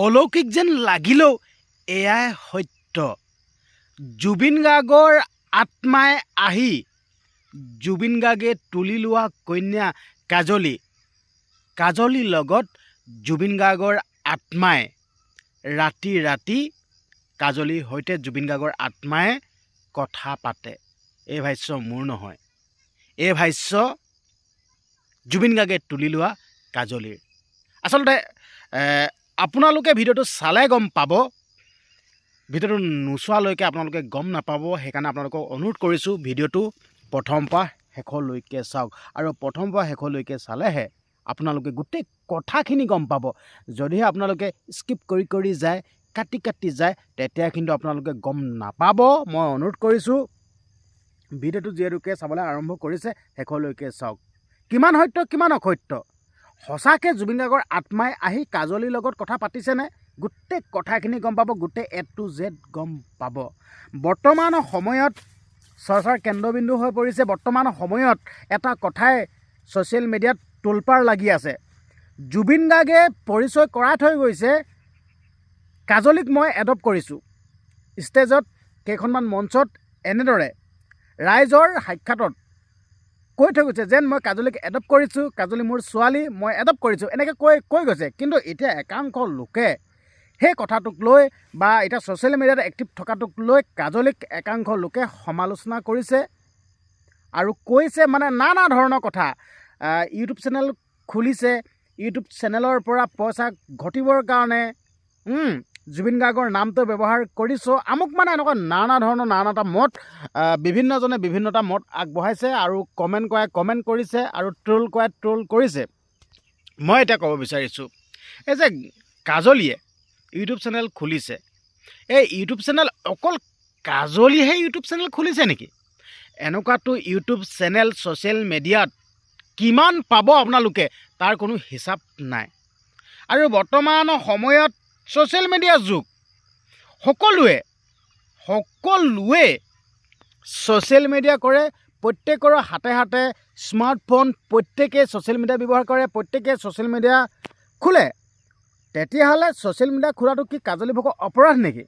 অলৌকিক যেন লাগিলেও এয়াই সত্য। জুবিন গাৰ্গৰ আত্মাই আহি জুবিন গাৰ্গে তুলি লোৱা কন্যা কাজলীৰ লগত জুবিন গাৰ্গৰ আত্মাই ৰাতি ৰাতি কাজলীৰ সৈতে জুবিন গাৰ্গৰ আত্মাই কথা পাতে। এই ভাষ্য মোৰ নহয়, এই ভাষ্য জুবিন গাৰ্গে তুলি লোৱা কাজলীৰ। আচলতে আপোনালোকে ভিডিঅ'টো চালে গম পাব, ভিডিঅ'টো নোচোৱালৈকে আপোনালোকে গম নাপাব। সেইকাৰণে আপোনালোকক অনুৰোধ কৰিছোঁ ভিডিঅ'টো প্ৰথম পৰা শেষলৈকে চাওক, আৰু প্ৰথম পৰা শেষলৈকে চালেহে আপোনালোকে গোটেই কথাখিনি গম পাব। যদিহে আপোনালোকে স্কিপ কৰি কৰি যায়, কাটি কাটি যায়, তেতিয়া কিন্তু আপোনালোকে গম নাপাব। মই অনুৰোধ কৰিছোঁ ভিডিঅ'টো যিহেতুকে চাবলৈ আৰম্ভ কৰিছে শেষলৈকে চাওক। কিমান সত্য কিমান অসত্য, সঁচাকৈ জুবিন গাৰ্গৰ আত্মাই আহি কাজলীৰ লগত কথা পাতিছেনে, গোটেই কথাখিনি গম পাব, গোটেই A to Z গম পাব। বৰ্তমান সময়ত চৰ্চাৰ কেন্দ্ৰবিন্দু হৈ পৰিছে। বৰ্তমান সময়ত এটা কথাই ছ'চিয়েল মিডিয়াত তোলপাৰ লাগি আছে। জুবিন গাৰ্গে পৰিচয় কৰাই থৈ গৈছে, কাজলীক মই এডপ্ট কৰিছোঁ। ষ্টেজত কেইখনমান মঞ্চত এনেদৰে ৰাইজৰ সাক্ষাতত কৈ থৈ গৈছে যেন মই কাজলীক এডপ্ট কৰিছোঁ, কাজলী মোৰ ছোৱালী, মই এডপ্ট কৰিছোঁ, এনেকৈ কৈ গৈছে। কিন্তু এতিয়া একাংশ লোকে সেই কথাটোক লৈ বা এতিয়া ছ'চিয়েল মিডিয়াত এক্টিভ থকাটোক লৈ কাজলীক একাংশ লোকে সমালোচনা কৰিছে আৰু কৈছে মানে নানা ধৰণৰ কথা। ইউটিউব চেনেল খুলিছে, ইউটিউব চেনেলৰ পৰা পইচা ঘটিবৰ কাৰণে জুবিন গাৰ্গৰ নামটো ব্যৱহাৰ কৰিছোঁ, আমুক মানে এনেকুৱা নানা ধৰণৰ নানাটা মত, বিভিন্নজনে বিভিন্নটা মত আগবঢ়াইছে আৰু কমেণ্ট কৰাই কমেণ্ট কৰিছে আৰু ট্ৰল কৰাই ট্ৰল কৰিছে। মই এতিয়া ক'ব বিচাৰিছোঁ, এই যে কাজলীয়ে ইউটিউব চেনেল খুলিছে, এই ইউটিউব চেনেল অকল কাজলীয়েহে ইউটিউব চেনেল খুলিছে নেকি? এনেকুৱাতো ইউটিউব চেনেল ছ'চিয়েল মিডিয়াত কিমান পাব আপোনালোকে, তাৰ কোনো হিচাপ নাই। আৰু বৰ্তমান সময়ত ছ'চিয়েল মিডিয়াৰ যুগ, সকলোৱে ছ'চিয়েল মিডিয়া কৰে, প্ৰত্যেকৰে হাতে হাতে স্মাৰ্টফোন, প্ৰত্যেকে ছ'চিয়েল মিডিয়া ব্যৱহাৰ কৰে, প্ৰত্যেকে ছ'চিয়েল মিডিয়া খোলে। তেতিয়াহ'লে ছ'চিয়েল মিডিয়া খোলাটো কি কাজলী ভাগৰ অপৰাধ নেকি?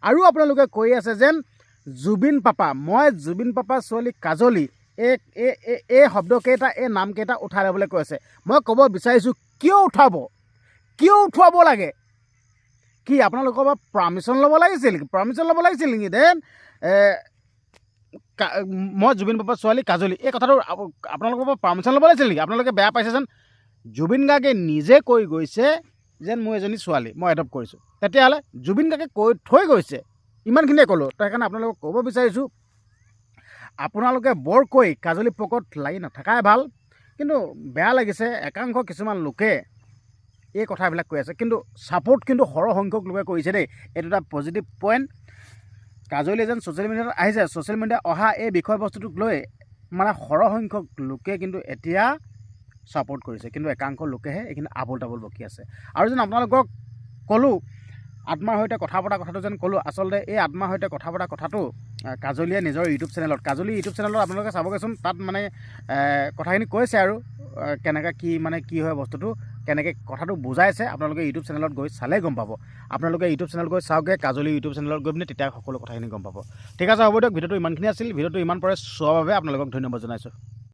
আৰু আপোনালোকে কৈ আছে যেন জুবিন পাপা, মই জুবিন পাপা ছোৱালী কাজলী, এই শব্দকেইটা, এই নামকেইটা উঠাই ল'বলৈ কৈ আছে। মই ক'ব বিচাৰিছোঁ কিয় উঠুৱাব লাগে? কি আপোনালোকৰ পৰা পাৰ্মিশ্যন ল'ব লাগিছিল নেকি? দেন মই জুবিন পাপা ছোৱালী কাজলী, এই কথাটো আপোনালোকৰ পৰা পাৰ্মিশ্যন ল'ব লাগিছিল নেকি? আপোনালোকে বেয়া পাইছে যেন। জুবিন গাৰ্গে নিজে কৈ গৈছে যেন মোৰ এজনী ছোৱালী, মই এডপ্ট কৰিছোঁ। তেতিয়াহ'লে জুবিন গাৰ্গে কৈ থৈ গৈছে, ইমানখিনিয়ে ক'লোঁ। তো সেইকাৰণে আপোনালোকক ক'ব বিচাৰিছোঁ, আপোনালোকে বৰকৈ কাজলী পকত লাগি নাথাকাই ভাল। কিন্তু বেয়া লাগিছে, একাংশ কিছুমান লোকে এই কথাবিলাক কৈ আছে, কিন্তু ছাপোৰ্ট কিন্তু সৰহ সংখ্যক লোকে কৰিছে দেই। এইটো এটা পজিটিভ পইণ্ট। কাজলী যেন ছ'চিয়েল মিডিয়াত আহিছে, ছ'চিয়েল মিডিয়া অহা এই বিষয়বস্তুটোক লৈ মানে সৰহ সংখ্যক লোকে কিন্তু এতিয়া ছাপোৰ্ট কৰিছে, কিন্তু একাংশ লোকেহে এইখিনি আবোল তাবোল বকি আছে। আৰু যেন আপোনালোকক ক'লোঁ, আত্মাৰ সৈতে কথা পতা কথাটো যেন ক'লোঁ, আচলতে এই আত্মাৰ সৈতে কথা পতা কথাটো কাজলীয়ে নিজৰ ইউটিউব চেনেলত, কাজলী ইউটিউব চেনেলত আপোনালোকে চাবগৈচোন, তাত মানে কথাখিনি কৈছে আৰু কেনেকৈ কি হয় বস্তুটো, কেনেকৈ কথাটো বুজাইছে। আপোনালোকে ইউটিউব চেনেলত গৈ চালেই গম পাব। আপোনালোকে ইউটিউব চেনেল গৈ চাওকগৈ, কাজলী ইউটিউব চেনেলত গৈ পিনে তেতিয়া সকলো কথাখিনি গম পাব। ঠিক আছে, হ'ব দিয়ক। ভিডিঅ'টো ইমানখিনি আছিল। ভিডিঅ'টো ইমান পৰে চোৱাৰ বাবে আপোনালোকক ধন্যবাদ জনাইছোঁ।